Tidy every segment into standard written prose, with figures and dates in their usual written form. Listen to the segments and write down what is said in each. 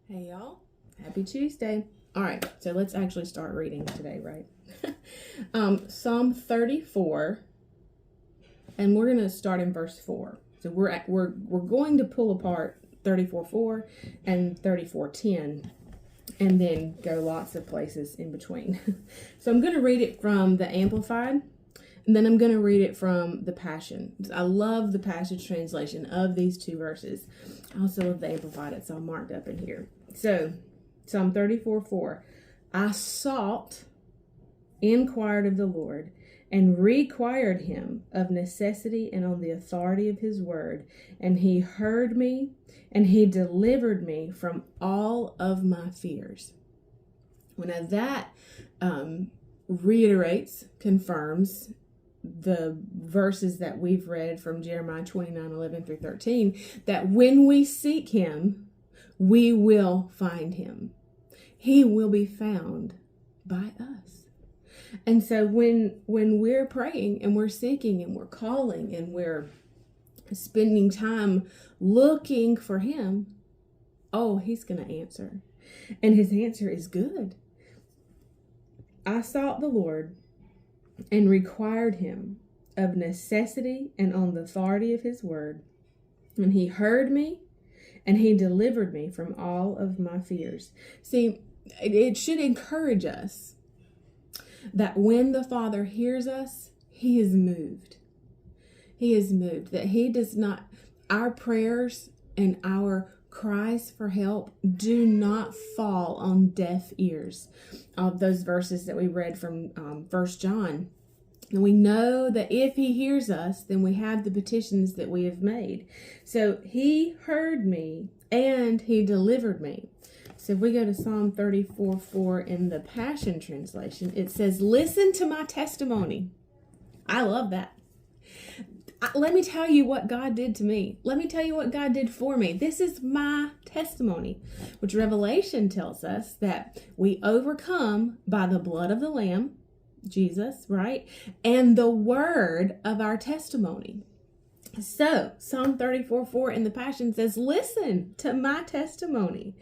Hey y'all, happy Tuesday. All right, so let's actually start reading today, right? Psalm 34, and we're going to start in verse 4. So we're going to pull apart 34:4 and 34:10 and then go lots of places in between. So I'm going to read it from the Amplified, and then I'm going to read it from the Passion. I love the Passage translation of these two verses. I also love the Amplified. It's all marked up in here. So, Psalm 34:4. I sought, inquired of the Lord, and required him of necessity and on the authority of his word. And he heard me, and he delivered me from all of my fears. Well, now that reiterates, confirms the verses that we've read from Jeremiah 29:11-13, that when we seek him, we will find him. He will be found by us. And so when we're praying and we're seeking and we're calling and we're spending time looking for him, oh, he's going to answer. And his answer is good. I sought the Lord and required him of necessity and on the authority of his word. And he heard me, and he delivered me from all of my fears. See, it should encourage us that when the Father hears us, he is moved. He is moved, that he does not, our prayers and our cries for help do not fall on deaf ears. Of those verses that we read from 1 John. And we know that if he hears us, then we have the petitions that we have made. So he heard me and he delivered me. So if we go to Psalm 34:4 in the Passion Translation, it says, listen to my testimony. I love that. Let me tell you what God did to me. Let me tell you what God did for me. This is my testimony, which Revelation tells us that we overcome by the blood of the Lamb, Jesus, right? And the word of our testimony. So, Psalm 34:4 in the Passion says, listen to my testimony.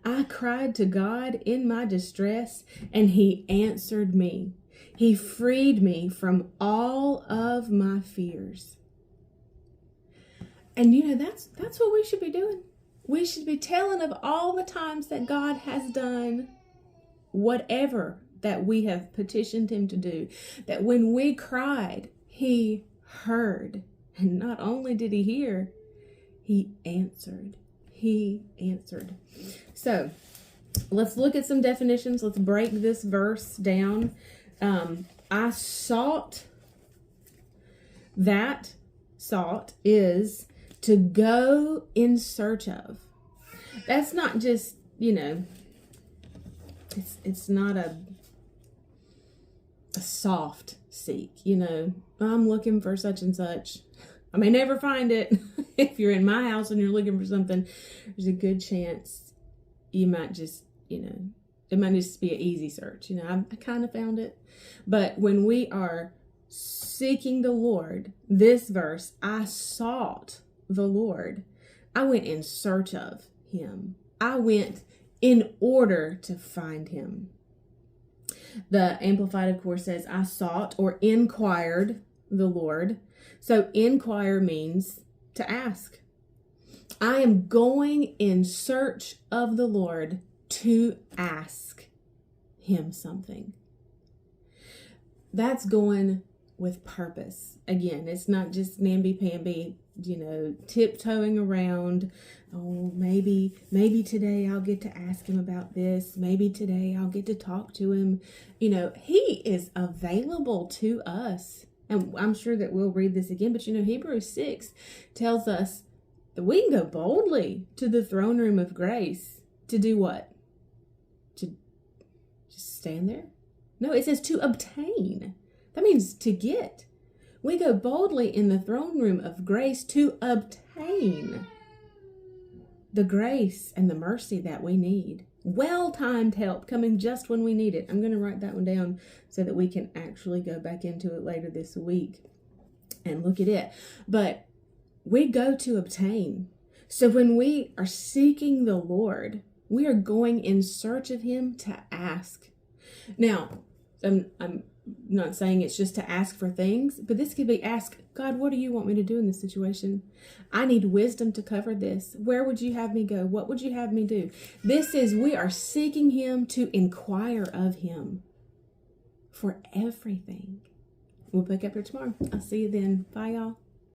I cried to God in my distress, and he answered me. He freed me from all of my fears. And that's what we should be doing. We should be telling of all the times that God has done whatever that we have petitioned him to do. That when we cried, he heard. And not only did he hear, he answered. He answered. So let's look at some definitions. Let's break this verse down. I sought. That sought is to go in search of. That's not just, it's not a soft seek, I'm looking for such and such. I may never find it. If you're in my house and you're looking for something, there's a good chance you might just, it might just be an easy search. I kind of found it. But when we are seeking the Lord, this verse, I sought the Lord. I went in search of him. I went in order to find him. The Amplified, of course, says, I sought or inquired the Lord. So inquire means to ask. I am going in search of the Lord to ask him something. That's going with purpose. Again, it's not just namby-pamby, tiptoeing around. Oh, maybe today I'll get to ask him about this. Maybe today I'll get to talk to him. He is available to us. And I'm sure that we'll read this again, but Hebrews 6 tells us that we can go boldly to the throne room of grace to do what? To just stand there? No, it says to obtain. That means to get. We go boldly in the throne room of grace to obtain the grace and the mercy that we need. Well-timed help coming just when we need it. I'm going to write that one down so that we can actually go back into it later this week and look at it. But we go to obtain. So when we are seeking the Lord, We are going in search of him to ask. Now, I'm not saying it's just to ask for things, but this could be ask, God, what do you want me to do in this situation? I need wisdom to cover this. Where would you have me go? What would you have me do? This is, we are seeking him to inquire of him for everything. We'll pick up here tomorrow. I'll see you then. Bye, y'all.